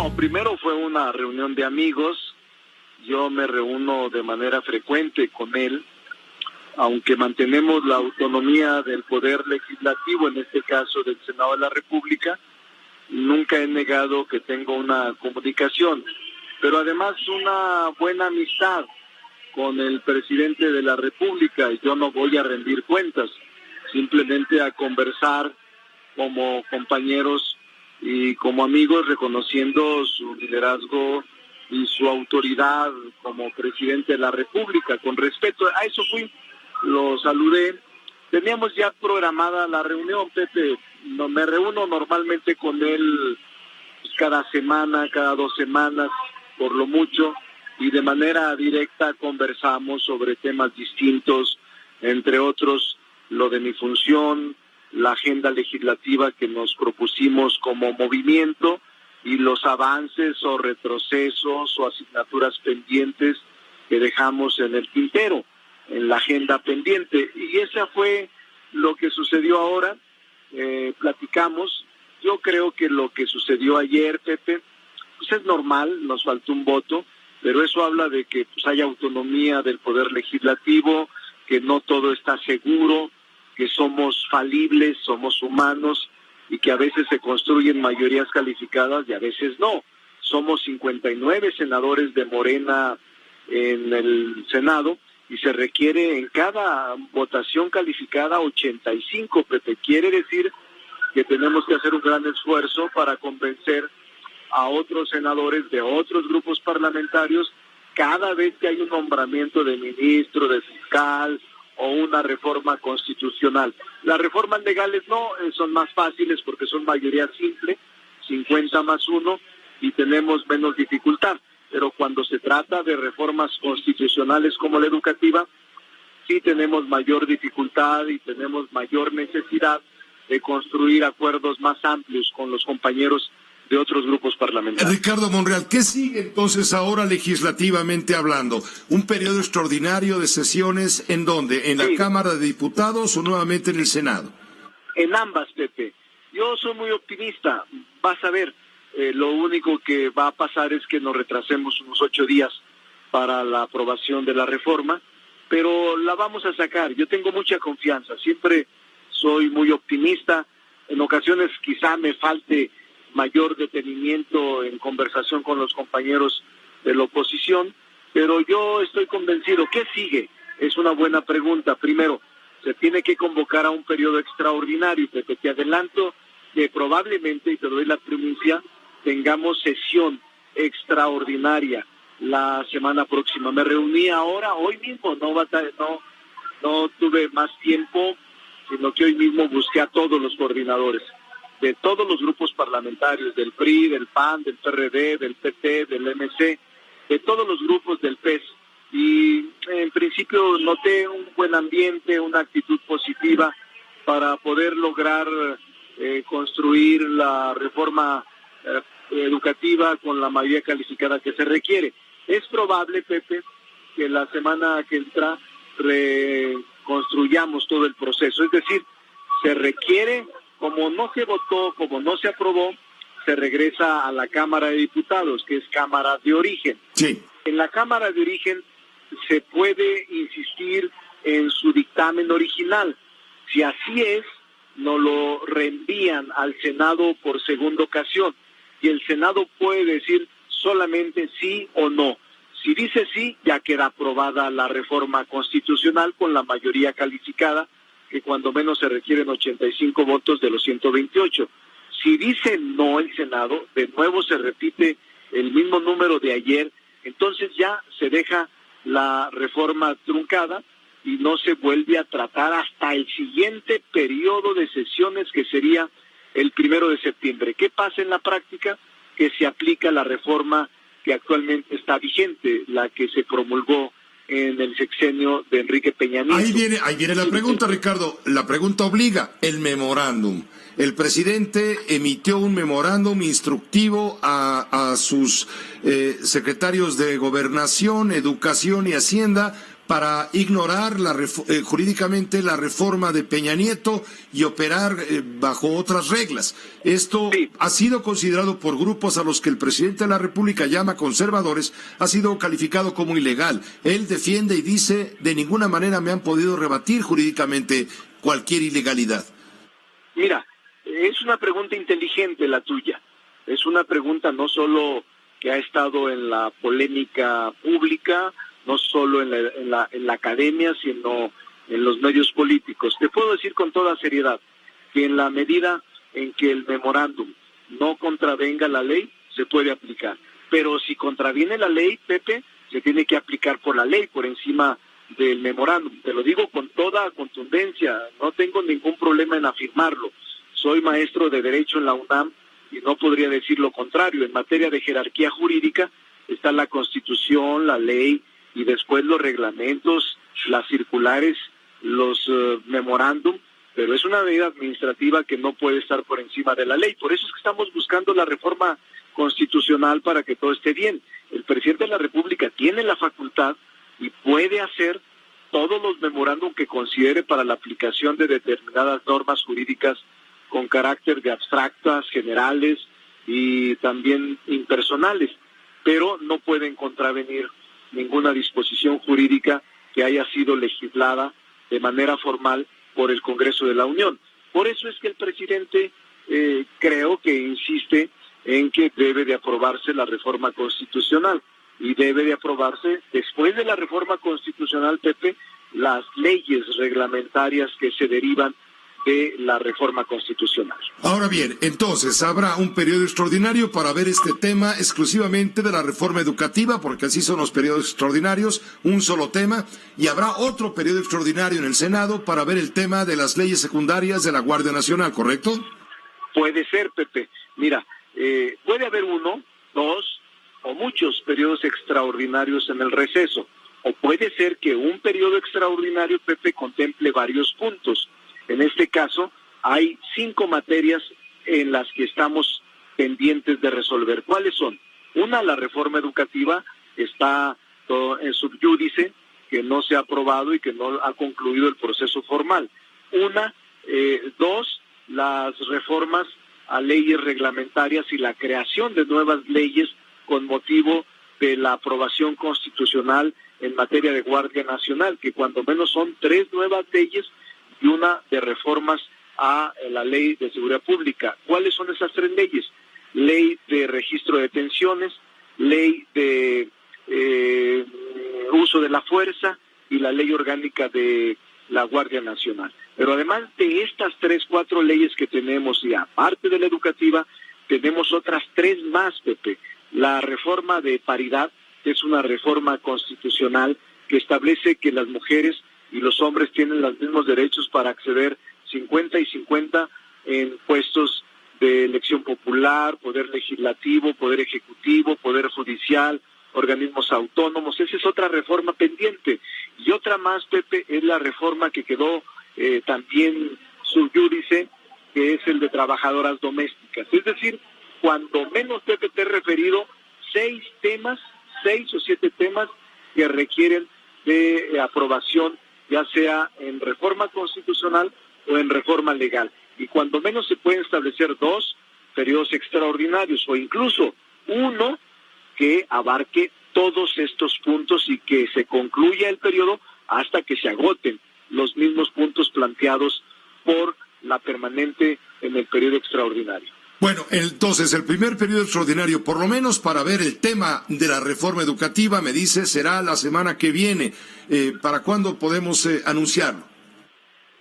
No, primero fue una reunión de amigos. Yo me reúno de manera frecuente con él, aunque mantenemos la autonomía del Poder Legislativo, en este caso del Senado de la República. Nunca he negado que tengo una comunicación, pero además una buena amistad con el presidente de la República. Yo no voy a rendir cuentas, simplemente a conversar como compañeros y como amigos, reconociendo su liderazgo y su autoridad como presidente de la República. Con respeto a eso fui, lo saludé. Teníamos ya programada la reunión, Pepe. Me reúno normalmente con él cada semana, cada 2 semanas, por lo mucho, y de manera directa conversamos sobre temas distintos, entre otros lo de mi función, la agenda legislativa que nos propusimos como movimiento y los avances o retrocesos o asignaturas pendientes que dejamos en el tintero, en la agenda pendiente. Y esa fue lo que sucedió ahora. Platicamos. Yo creo que lo que sucedió ayer, Pepe, pues es normal, nos faltó un voto, pero eso habla de que pues hay autonomía del Poder Legislativo, que no todo está seguro, que somos falibles, somos humanos y que a veces se construyen mayorías calificadas y a veces no. Somos 59 senadores de Morena en el Senado y se requiere en cada votación calificada 85, Pepe. Quiere decir que tenemos que hacer un gran esfuerzo para convencer a otros senadores de otros grupos parlamentarios cada vez que hay un nombramiento de ministro, de fiscal o una reforma constitucional. Las reformas legales no, son más fáciles porque son mayoría simple, 50+1, y tenemos menos dificultad. Pero cuando se trata de reformas constitucionales como la educativa, sí tenemos mayor dificultad y tenemos mayor necesidad de construir acuerdos más amplios con los compañeros de otros grupos parlamentarios. Ricardo Monreal, ¿qué sigue entonces ahora legislativamente hablando? ¿Un periodo extraordinario de sesiones en dónde? ¿En la Cámara de Diputados o nuevamente en el Senado? En ambas, Pepe. Yo soy muy optimista. Vas a ver, lo único que va a pasar es que nos retrasemos unos 8 días para la aprobación de la reforma, pero la vamos a sacar. Yo tengo mucha confianza. Siempre soy muy optimista. En ocasiones quizá me falte mayor detenimiento en conversación con los compañeros de la oposición, pero yo estoy convencido. ¿Qué sigue? Es una buena pregunta. Primero, se tiene que convocar a un periodo extraordinario, Pepe. Te adelanto que probablemente, y te doy la primicia, tengamos sesión extraordinaria la semana próxima. Me reuní ahora, hoy mismo, no tuve más tiempo, sino que hoy mismo busqué a todos los coordinadores de todos los grupos parlamentarios, del PRI, del PAN, del PRD, del PT, del MC, de todos los grupos del PES. Y en principio noté un buen ambiente, una actitud positiva para poder lograr construir la reforma educativa con la mayoría calificada que se requiere. Es probable, Pepe, que la semana que entra reconstruyamos todo el proceso. Es decir, se requiere, como no se votó, como no se aprobó, se regresa a la Cámara de Diputados, que es Cámara de Origen. Sí. En la Cámara de Origen se puede insistir en su dictamen original. Si así es, nos lo reenvían al Senado por segunda ocasión y el Senado puede decir solamente sí o no. Si dice sí, ya queda aprobada la reforma constitucional con la mayoría calificada, que cuando menos se requieren 85 votos de los 128. Si dice no el Senado, de nuevo se repite el mismo número de ayer, entonces ya se deja la reforma truncada y no se vuelve a tratar hasta el siguiente periodo de sesiones, que sería el 1 de septiembre. ¿Qué pasa en la práctica? Que se aplica la reforma que actualmente está vigente, la que se promulgó en el sexenio de Enrique Peña Nieto. Ahí viene la pregunta, Ricardo. La pregunta obliga, el memorándum. El presidente emitió un memorándum instructivo a sus secretarios de Gobernación, Educación y Hacienda para ignorar jurídicamente la reforma de Peña Nieto y operar bajo otras reglas. Esto ha sido considerado por grupos a los que el presidente de la República llama conservadores, ha sido calificado como ilegal. Él defiende y dice, de ninguna manera me han podido rebatir jurídicamente cualquier ilegalidad. Mira, es una pregunta inteligente la tuya. Es una pregunta no solo que ha estado en la polémica pública, no solo en la academia, sino en los medios políticos. Te puedo decir con toda seriedad que en la medida en que el memorándum no contravenga la ley, se puede aplicar. Pero si contraviene la ley, Pepe, se tiene que aplicar por la ley, por encima del memorándum. Te lo digo con toda contundencia, no tengo ningún problema en afirmarlo. Soy maestro de Derecho en la UNAM y no podría decir lo contrario. En materia de jerarquía jurídica está la Constitución, la ley y después los reglamentos, las circulares, los memorándum, pero es una medida administrativa que no puede estar por encima de la ley. Por eso es que estamos buscando la reforma constitucional para que todo esté bien. El presidente de la República tiene la facultad y puede hacer todos los memorándum que considere para la aplicación de determinadas normas jurídicas con carácter de abstractas, generales y también impersonales, pero no pueden contravenir ninguna disposición jurídica que haya sido legislada de manera formal por el Congreso de la Unión. Por eso es que el presidente creo que insiste en que debe de aprobarse la reforma constitucional y debe de aprobarse después de la reforma constitucional, Pepe, las leyes reglamentarias que se derivan de la reforma constitucional. Ahora bien, entonces habrá un periodo extraordinario para ver este tema exclusivamente de la reforma educativa, porque así son los periodos extraordinarios, un solo tema, y habrá otro periodo extraordinario en el Senado para ver el tema de las leyes secundarias de la Guardia Nacional, ¿correcto? Puede ser, Pepe. Mira, puede haber uno, dos o muchos periodos extraordinarios en el receso, o puede ser que un periodo extraordinario, Pepe, contemple varios puntos. En este caso, hay 5 materias en las que estamos pendientes de resolver. ¿Cuáles son? Una, la reforma educativa, está en subyúdice, que no se ha aprobado y que no ha concluido el proceso formal. Dos, las reformas a leyes reglamentarias y la creación de nuevas leyes con motivo de la aprobación constitucional en materia de Guardia Nacional, que cuando menos son 3 nuevas leyes y una de reformas a la Ley de Seguridad Pública. ¿Cuáles son esas 3 leyes? Ley de registro de detenciones, ley de uso de la fuerza y la ley orgánica de la Guardia Nacional. Pero además de estas 3, 4 leyes que tenemos, y aparte de la educativa, tenemos otras 3 más, Pepe. La reforma de paridad, que es una reforma constitucional que establece que las mujeres y los hombres tienen los mismos derechos para acceder 50 y 50 en puestos de elección popular, poder legislativo, poder ejecutivo, poder judicial, organismos autónomos. Esa es otra reforma pendiente. Y otra más, Pepe, es la reforma que quedó también subyúdice, que es el de trabajadoras domésticas. Es decir, cuando menos, Pepe, te he referido 6 o 7 temas que requieren de aprobación, ya sea en reforma constitucional o en reforma legal. Y cuando menos se pueden establecer 2 periodos extraordinarios o incluso uno que abarque todos estos puntos y que se concluya el periodo hasta que se agoten los mismos puntos planteados por la permanente en el periodo extraordinario. Bueno, entonces el primer periodo extraordinario, por lo menos para ver el tema de la reforma educativa, me dice, será la semana que viene. ¿Para cuándo podemos anunciarlo?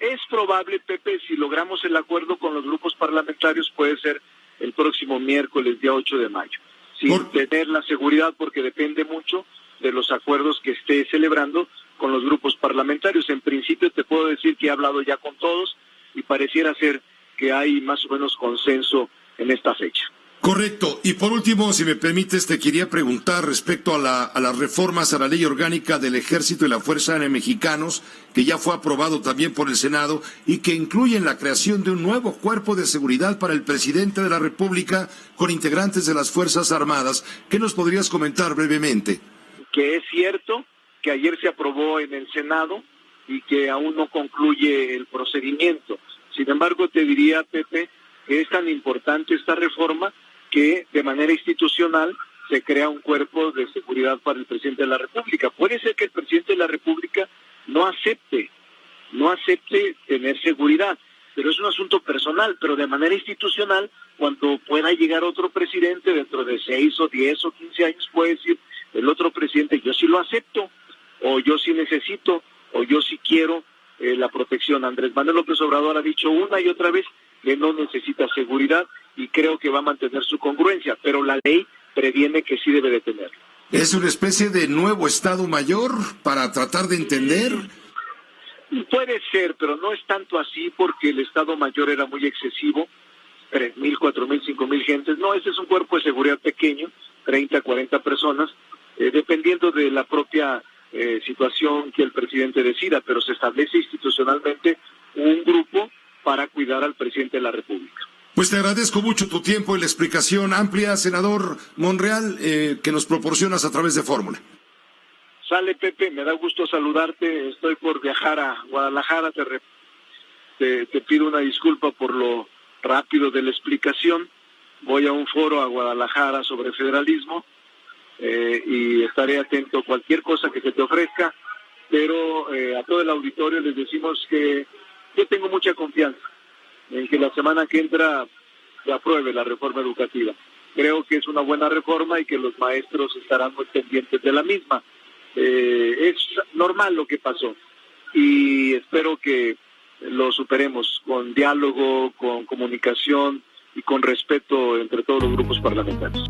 Es probable, Pepe, si logramos el acuerdo con los grupos parlamentarios, puede ser el próximo miércoles, día 8 de mayo. Sin tener la seguridad, porque depende mucho de los acuerdos que esté celebrando con los grupos parlamentarios. En principio te puedo decir que he hablado ya con todos y pareciera ser que hay más o menos consenso en esta fecha. Correcto. Y por último, si me permites, te quería preguntar respecto a las reformas a la ley orgánica del Ejército y la Fuerza Aérea Mexicanos, que ya fue aprobado también por el Senado y que incluyen la creación de un nuevo cuerpo de seguridad para el presidente de la República con integrantes de las Fuerzas Armadas. ¿Qué nos podrías comentar brevemente? Que es cierto que ayer se aprobó en el Senado y que aún no concluye el procedimiento. Sin embargo, te diría, Pepe, que es tan importante esta reforma que de manera institucional se crea un cuerpo de seguridad para el presidente de la República. Puede ser que el presidente de la República no acepte tener seguridad, pero es un asunto personal, pero de manera institucional, cuando pueda llegar otro presidente dentro de 6 o 10 o 15 años, puede decir el otro presidente, yo sí lo acepto, o yo sí necesito, o yo sí quiero la protección. Andrés Manuel López Obrador ha dicho una y otra vez que no necesita seguridad y creo que va a mantener su congruencia, pero la ley previene que sí debe de tenerlo. ¿Es una especie de nuevo Estado Mayor para tratar de entender? Puede ser, pero no es tanto así porque el Estado Mayor era muy excesivo, 3,000, 4,000, 5,000 gentes. No, este es un cuerpo de seguridad pequeño, 30, 40 personas, dependiendo de la propia situación que el presidente decida, pero se establece institucionalmente un grupo para cuidar al presidente de la República. Pues te agradezco mucho tu tiempo y la explicación amplia, senador Monreal, que nos proporcionas a través de Fórmula. Sale, Pepe, me da gusto saludarte, estoy por viajar a Guadalajara, te pido una disculpa por lo rápido de la explicación, voy a un foro a Guadalajara sobre federalismo y estaré atento a cualquier cosa que se te ofrezca, pero a todo el auditorio les decimos que yo tengo mucha confianza en que la semana que entra se apruebe la reforma educativa. Creo que es una buena reforma y que los maestros estarán muy pendientes de la misma. Es normal lo que pasó y espero que lo superemos con diálogo, con comunicación y con respeto entre todos los grupos parlamentarios.